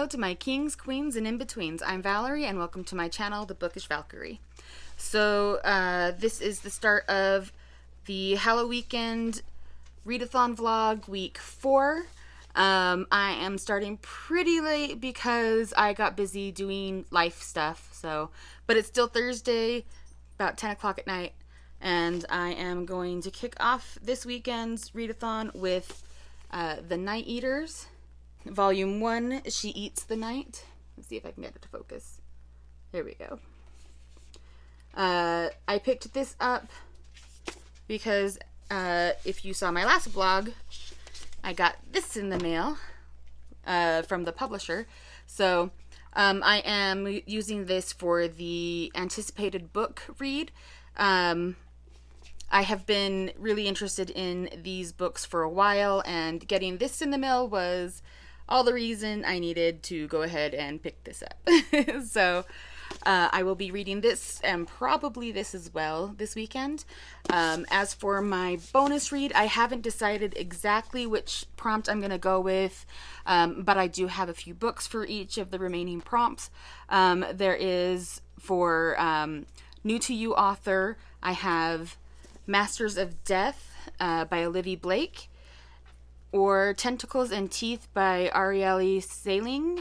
to my kings, queens, and in-betweens. I'm Valerie, and welcome to my channel, The Bookish Valkyrie. So, this is the start of the Halloweekend Readathon vlog, week 4. I am starting pretty late because I got busy doing life stuff, but it's still Thursday, about 10 o'clock at night, and I am going to kick off this weekend's readathon with The Night Eaters. Volume 1, She Eats the Night. Let's see if I can get it to focus. There we go. I picked this up because if you saw my last vlog, I got this in the mail from the publisher. So I am using this for the anticipated book read. I have been really interested in these books for a while, and getting this in the mail was all the reason I needed to go ahead and pick this up. So I will be reading this and probably this as well this weekend. As for my bonus read, I haven't decided exactly which prompt I'm going to go with, but I do have a few books for each of the remaining prompts. There is, for new to you author, I have Masters of Death by Olivia Blake, or Tentacles and Teeth by Arielle Sealing.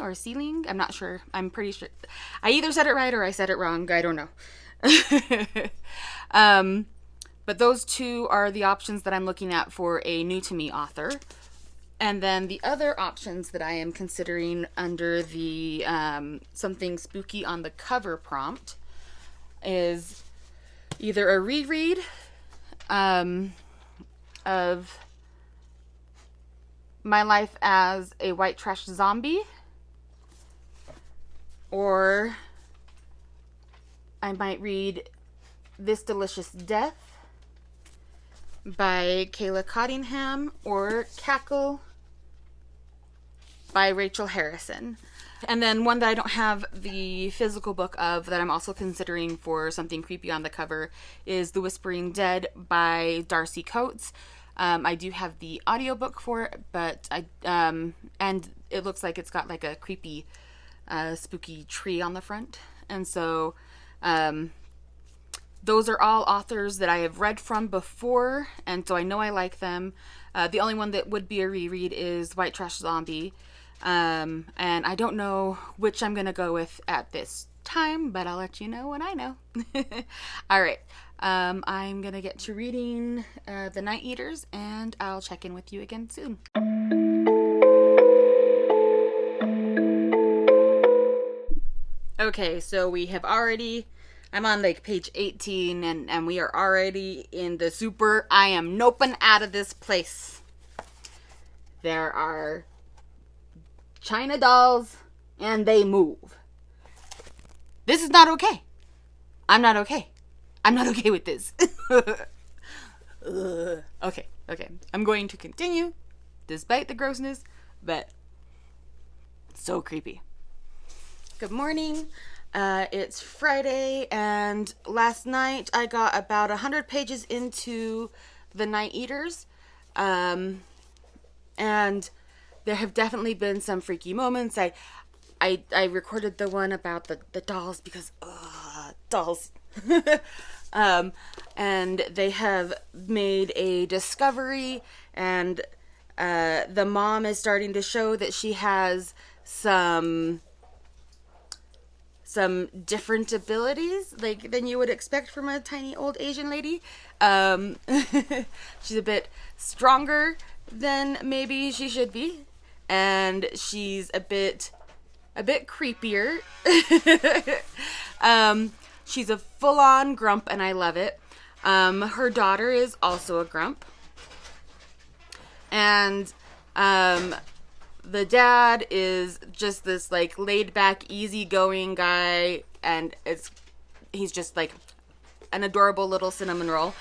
I'm not sure. I'm pretty sure. I either said it right or I said it wrong. I don't know. But those two are the options that I'm looking at for a new to me author. And then the other options that I am considering under the something spooky on the cover prompt is either a reread of My Life as a White Trash Zombie, or I might read This Delicious Death by Kaale Cottingham, or Cackle by Rachel Harrison. And then one that I don't have the physical book of that I'm also considering for something creepy on the cover is The Whispering Dead by Darcy Coates. I do have the audiobook for it, but and it looks like it's got like a creepy, spooky tree on the front. And so, those are all authors that I have read from before, and so I know I like them. The only one that would be a reread is White Trash Zombie. And I don't know which I'm going to go with at this time, but I'll let you know when I know. All right. I'm going to get to reading The Night Eaters, and I'll check in with you again soon. Okay, so I'm on like page 18, and we are already in the super, I am noping out of this place. There are China dolls, and they move. This is not okay. I'm not okay. I'm not okay with this. Okay. I'm going to continue, despite the grossness, but so creepy. Good morning. It's Friday, and last night I got about 100 pages into The Night Eaters, and there have definitely been some freaky moments. I recorded the one about the dolls because, dolls. And they have made a discovery, and the mom is starting to show that she has some different abilities, like, than you would expect from a tiny old Asian lady. She's a bit stronger than maybe she should be, and she's a bit creepier. She's a full-on grump, and I love it. Her daughter is also a grump. And the dad is just this like laid-back, easygoing guy, and he's just like an adorable little cinnamon roll.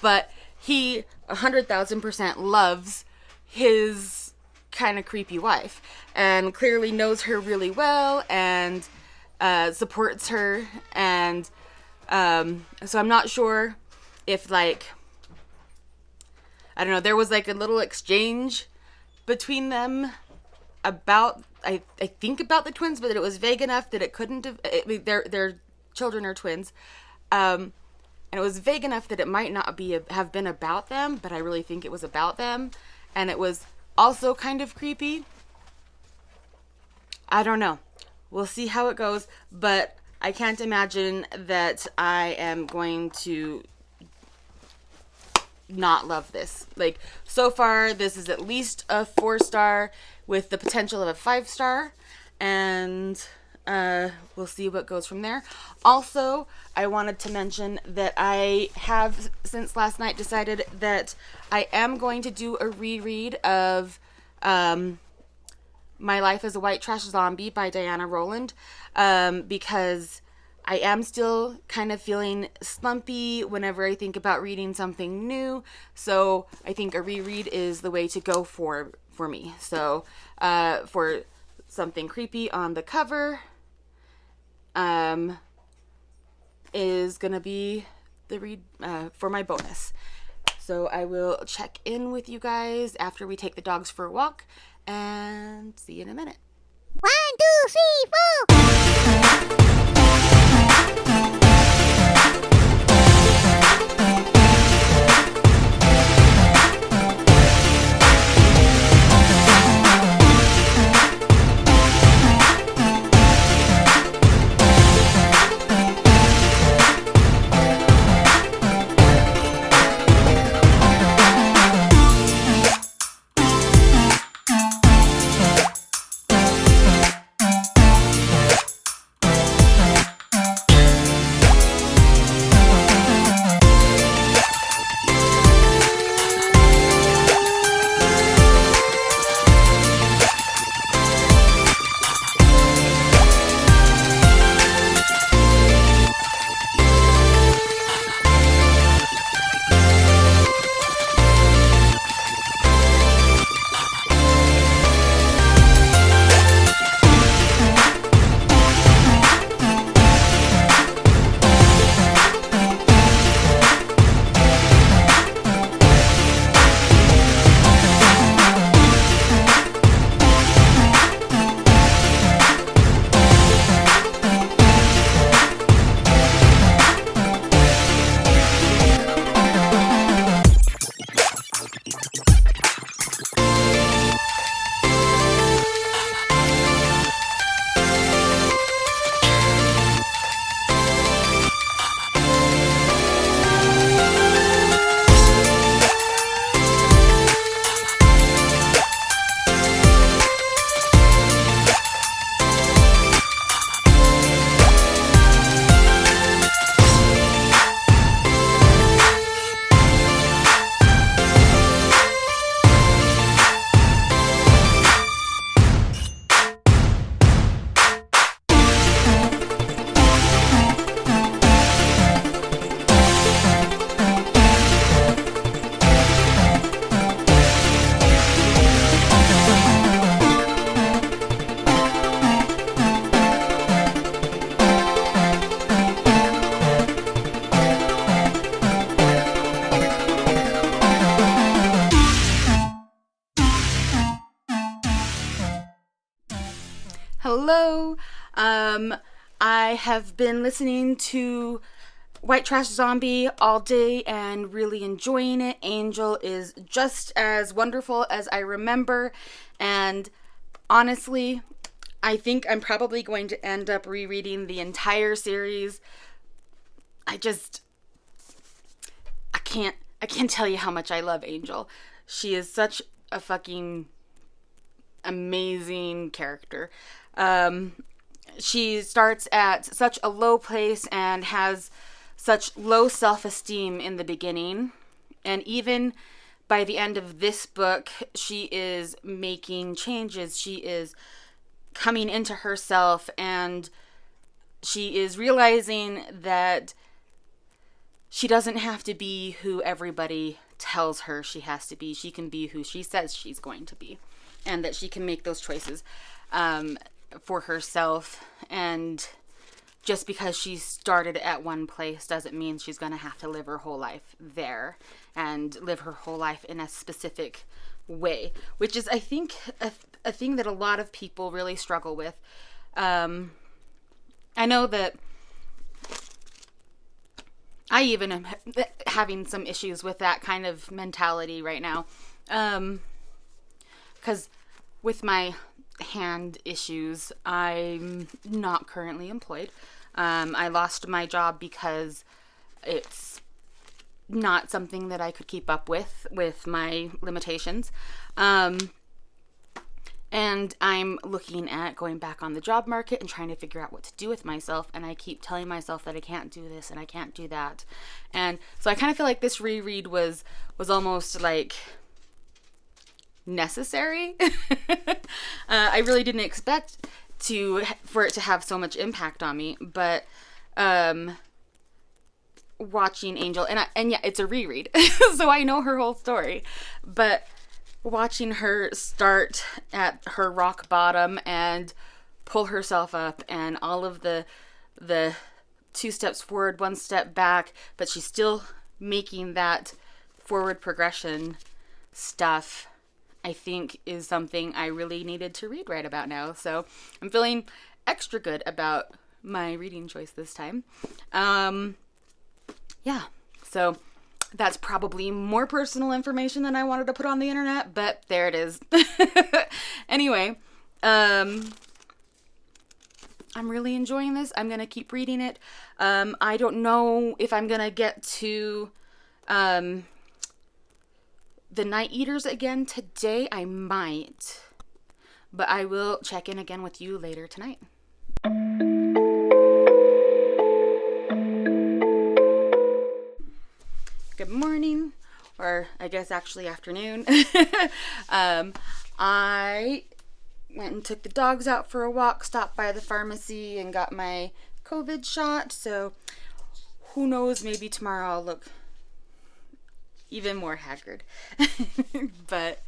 But he 100,000% loves his kind of creepy wife, and clearly knows her really well, and supports her, and so I'm not sure if, like, I don't know, there was like a little exchange between them about, I think about the twins, but it was vague enough that it couldn't have, their children are twins. And it was vague enough that it might not have been about them, but I really think it was about them. And it was also kind of creepy. I don't know. We'll see how it goes, but I can't imagine that I am going to not love this. Like, so far, this is at least a 4-star with the potential of a 5-star, and we'll see what goes from there. Also, I wanted to mention that I have, since last night, decided that I am going to do a reread of My Life as a White Trash Zombie by Diana Rowland, because I am still kind of feeling slumpy whenever I think about reading something new, so I think a reread is the way to go for me. So, for something creepy on the cover, is gonna be the read for my bonus. So I will check in with you guys after we take the dogs for a walk, and see you in a minute. 1, 2, 3, 4. Hello. I have been listening to White Trash Zombie all day and really enjoying it. Angel is just as wonderful as I remember, and honestly, I think I'm probably going to end up rereading the entire series. I can't tell you how much I love Angel. She is such a fucking amazing character. She starts at such a low place and has such low self-esteem in the beginning, and even by the end of this book, she is making changes. She is coming into herself, and she is realizing that she doesn't have to be who everybody tells her she has to be. She can be who she says she's going to be, and that she can make those choices for herself. And just because she started at one place doesn't mean she's going to have to live her whole life there and live her whole life in a specific way, which is, I think, a thing that a lot of people really struggle with. I know that I even am having some issues with that kind of mentality right now. Because with my hand issues, I'm not currently employed. I lost my job because it's not something that I could keep up with my limitations. And I'm looking at going back on the job market and trying to figure out what to do with myself. And I keep telling myself that I can't do this and I can't do that. And so I kind of feel like this reread was almost like necessary. I really didn't expect for it to have so much impact on me, but watching Angel, and yeah, it's a reread, so I know her whole story, but watching her start at her rock bottom and pull herself up, and all of the 2 steps forward, 1 step back, but she's still making that forward progression stuff, I think is something I really needed to read right about now. So I'm feeling extra good about my reading choice this time. Yeah, so that's probably more personal information than I wanted to put on the internet, but there it is. Anyway, I'm really enjoying this. I'm going to keep reading it. I don't know if I'm going to get to The Night Eaters again today. I might, but I will check in again with you later tonight. Good morning, or I guess actually afternoon. I went and took the dogs out for a walk, stopped by the pharmacy, and got my COVID shot. So who knows, maybe tomorrow I'll look even more haggard. But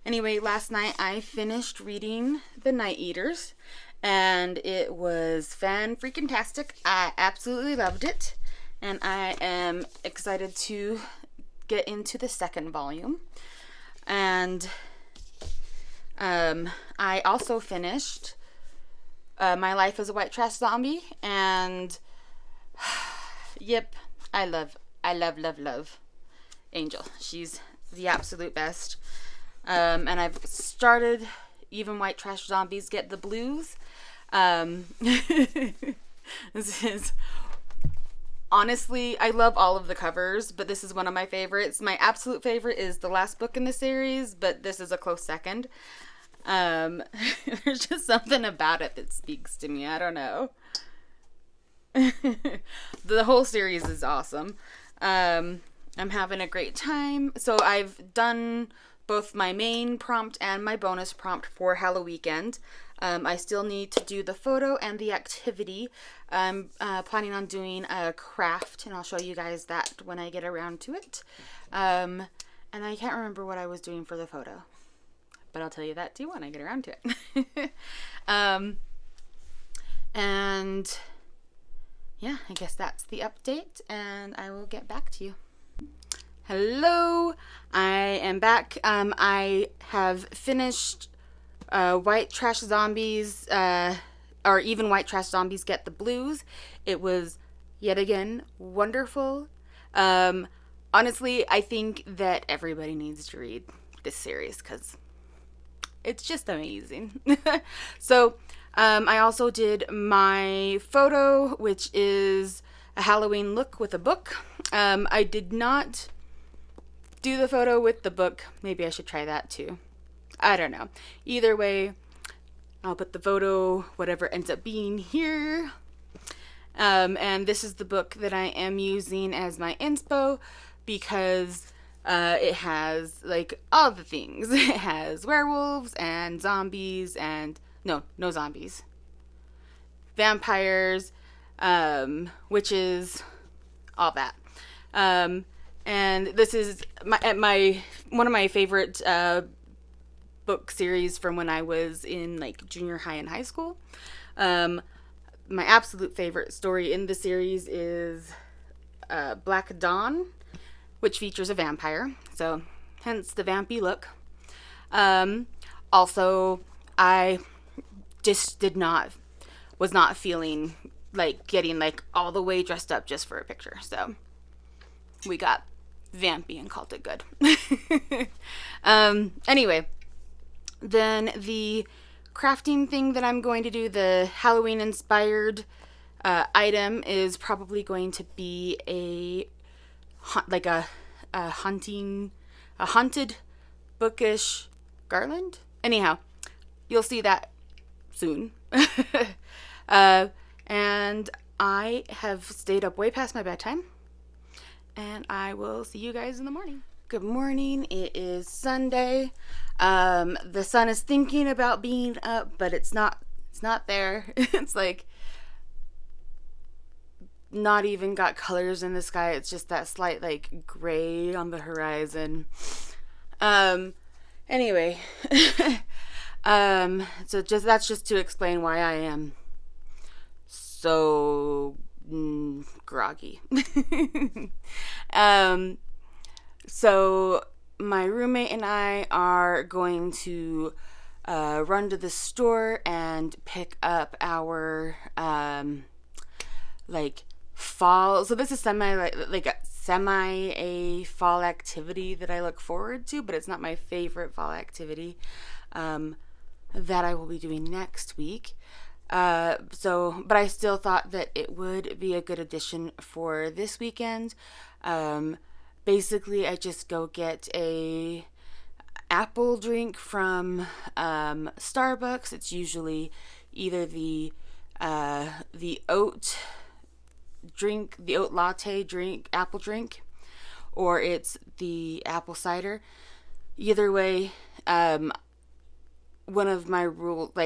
anyway, last night I finished reading The Night Eaters, and it was fan-freaking-tastic. I absolutely loved it. And I am excited to get into the second volume. And I also finished My Life as a White Trash Zombie. And yep, I love Angel. She's the absolute best. And I've started Even White Trash Zombies Get the Blues. This is... Honestly, I love all of the covers, but this is one of my favorites. My absolute favorite is the last book in the series, but this is a close second. There's just something about it that speaks to me. I don't know. The whole series is awesome. I'm having a great time. So I've done both my main prompt and my bonus prompt for Halloweekend. I still need to do the photo and the activity. I'm planning on doing a craft, and I'll show you guys that when I get around to it. And I can't remember what I was doing for the photo, but I'll tell you that too when I get around to it. And yeah, I guess that's the update, and I will get back to you. Hello, I am back. I have finished White Trash Zombies, or Even White Trash Zombies Get the Blues. It was, yet again, wonderful. Honestly, I think that everybody needs to read this series because it's just amazing. So, I also did my photo, which is a Halloween look with a book. I did not do the photo with the book. Maybe I should try that too. I don't know. Either way, I'll put the photo, whatever ends up being, here. And this is the book that I am using as my inspo because it has, like, all the things. It has werewolves and zombies and... No zombies. Vampires, witches, all that. And this is my one of my favorite book series from when I was in like junior high and high school. my absolute favorite story in the series is Black Dawn, which features a vampire. So, hence the vampy look. Also, I just was not feeling like getting like all the way dressed up just for a picture. So, we got vampy and called it good. Anyway, then the crafting thing that I'm going to do, the Halloween inspired item, is probably going to be a haunted bookish garland. Anyhow, you'll see that soon. And I have stayed up way past my bedtime, and I will see you guys in the morning. Good morning. It is Sunday. The sun is thinking about being up, but it's not there. It's like not even got colors in the sky. It's just that slight like gray on the horizon. Anyway, so that's just to explain why I am so groggy. So my roommate and I are going to run to the store and pick up our like fall. So this is semi a fall activity that I look forward to, but it's not my favorite fall activity that I will be doing next week. But I still thought that it would be a good addition for this weekend. Basically, I just go get a apple drink from Starbucks. It's usually either the oat drink, the oat latte drink, apple drink, or it's the apple cider. Either way, one of my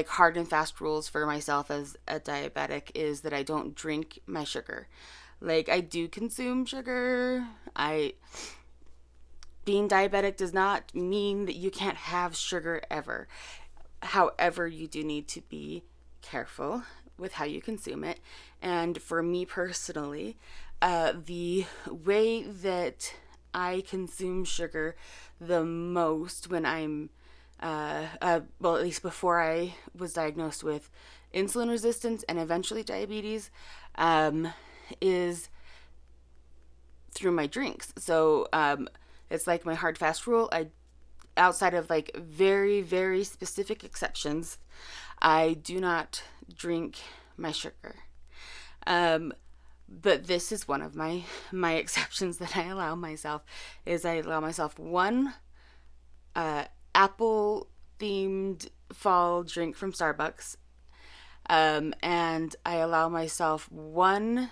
hard and fast rules for myself as a diabetic is that I don't drink my sugar. Like, I do consume sugar. Being diabetic does not mean that you can't have sugar ever. However, you do need to be careful with how you consume it. And for me personally, the way that I consume sugar the most when I'm at least before I was diagnosed with insulin resistance and eventually diabetes, is through my drinks. So it's like my hard fast rule. Outside of like very, very specific exceptions, I do not drink my sugar. But this is one of my exceptions that I allow myself. I allow myself one apple themed fall drink from Starbucks, and I allow myself one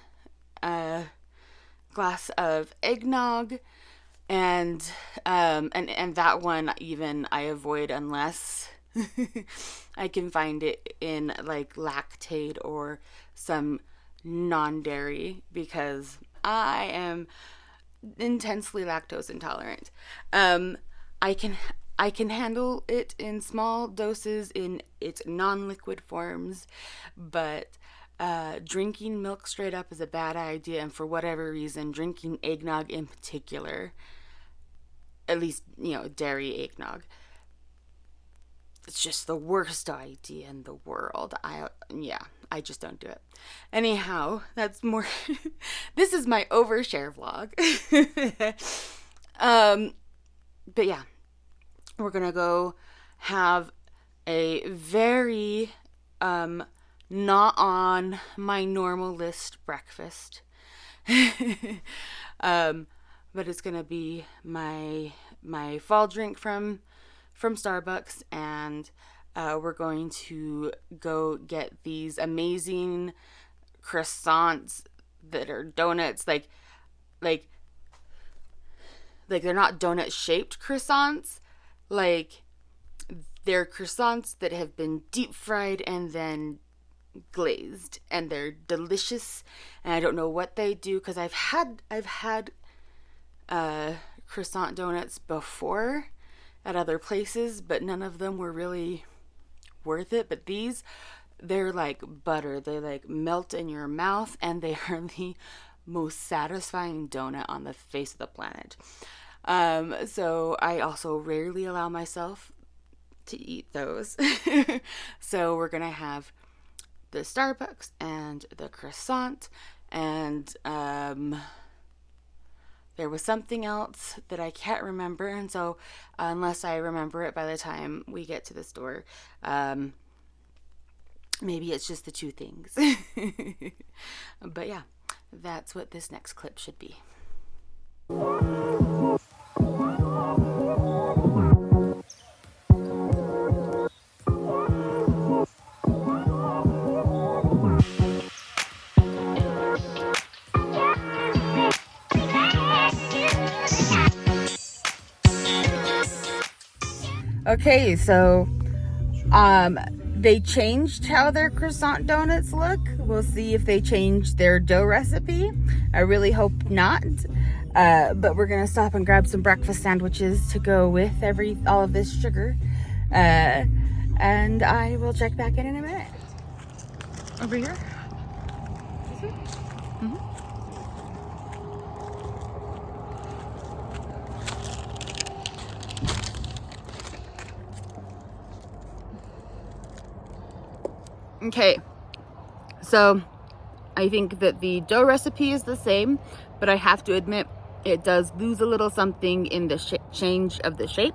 glass of eggnog, and that one even I avoid unless I can find it in like Lactaid or some non-dairy, because I am intensely lactose intolerant. I can handle it in small doses in its non-liquid forms, but drinking milk straight up is a bad idea, and for whatever reason, drinking eggnog in particular, at least, dairy eggnog, it's just the worst idea in the world. I just don't do it. Anyhow, that's more this is my overshare vlog. But yeah, we're gonna go have a very not on my normal list breakfast. But it's gonna be my fall drink from Starbucks, and we're going to go get these amazing croissants that are donuts, like they're not donut shaped croissants, like they're croissants that have been deep fried and then glazed, and they're delicious. And I don't know what they do, because I've had croissant donuts before at other places, but none of them were really worth it. But these they're like butter. They like melt in your mouth, and they are the most satisfying donut on the face of the planet. So I also rarely allow myself to eat those. So we're gonna have the Starbucks and the croissant, and there was something else that I can't remember, and so unless I remember it by the time we get to the store, maybe it's just the two things. But yeah, that's what this next clip should be. Okay, so they changed how their croissant donuts look. We'll see if they changed their dough recipe. I really hope not. But we're gonna stop and grab some breakfast sandwiches to go with all of this sugar. And I will check back in a minute. Over here. Mm-hmm. Okay, so I think that the dough recipe is the same, but I have to admit it does lose a little something in the change of the shape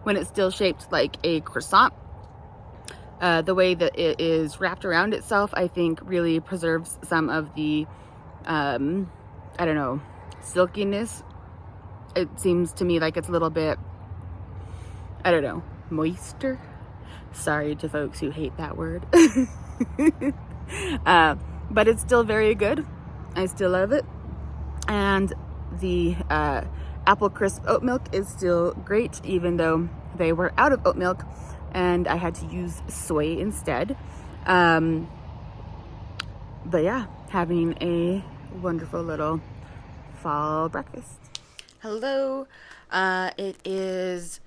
when it's still shaped like a croissant. The way that it is wrapped around itself, I think, really preserves some of the, I don't know, silkiness. It seems to me like it's a little bit, I don't know, moister. Sorry to folks who hate that word. But it's still very good. I still love it. And the apple crisp oat milk is still great, even though they were out of oat milk and I had to use soy instead. But yeah, having a wonderful little fall breakfast. Hello. It is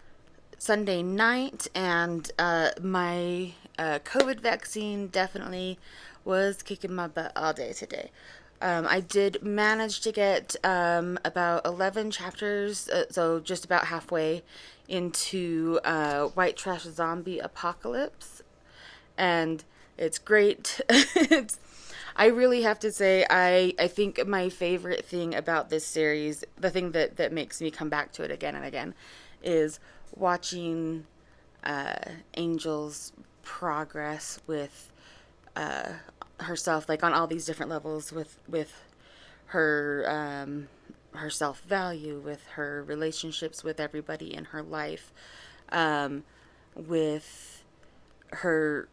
Sunday night, and my COVID vaccine definitely was kicking my butt all day today. I did manage to get about 11 chapters, so just about halfway into White Trash Zombie Apocalypse, and it's great. I really have to say, I think my favorite thing about this series, the thing that makes me come back to it again and again, is watching Angel's progress with herself, like on all these different levels, with her her self-value, with her relationships with everybody in her life, with her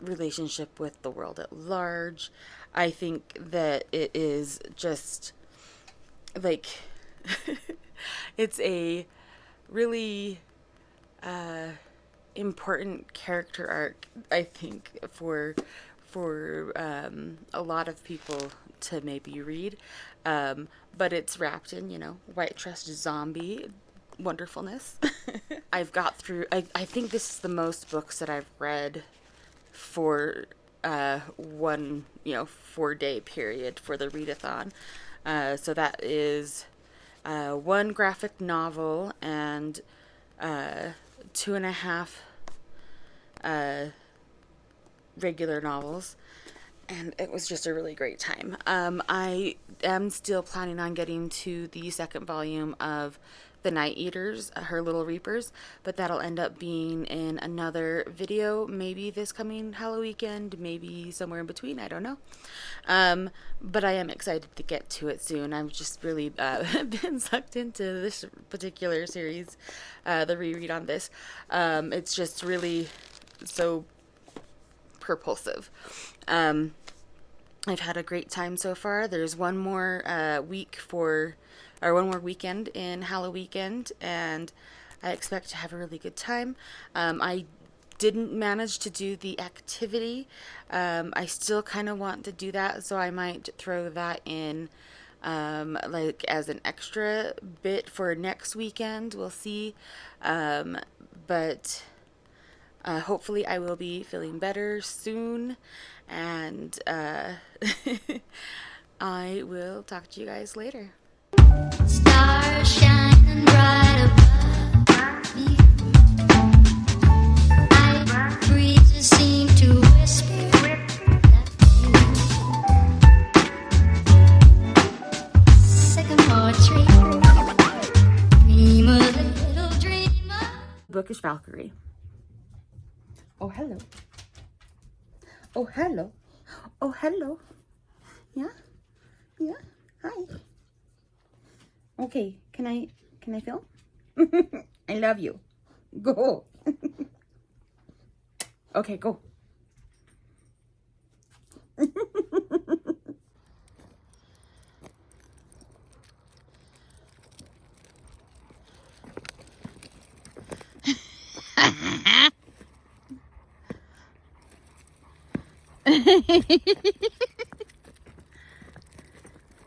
relationship with the world at large. I think that it is just like it's a really important character arc, I think, for a lot of people to maybe read, but it's wrapped in, white trash zombie wonderfulness. I've got through, I think this is the most books that I've read for one 4-day period for the readathon. So that is one graphic novel and 2.5 regular novels, and it was just a really great time. I am still planning on getting to the second volume of The Night Eaters, Her Little Reapers, but that'll end up being in another video, maybe this coming Halloweekend, maybe somewhere in between, I don't know. But I am excited to get to it soon. I've just really been sucked into this particular series, the reread on this. It's just really so propulsive. I've had a great time so far. There's one more one more weekend in Halloweekend, and I expect to have a really good time. I didn't manage to do the activity. I still kind of want to do that, so I might throw that in like as an extra bit for next weekend. We'll see. But hopefully I will be feeling better soon, and I will talk to you guys later. Stars shining bright above me. Night breezes seem to whisper sycamore tree. Dream a little dream of Bookish Valkyrie. Oh, hello. Oh, hello. Oh, hello. Yeah? Yeah? Hi. Okay, can I film? I love you. Go. Okay, go.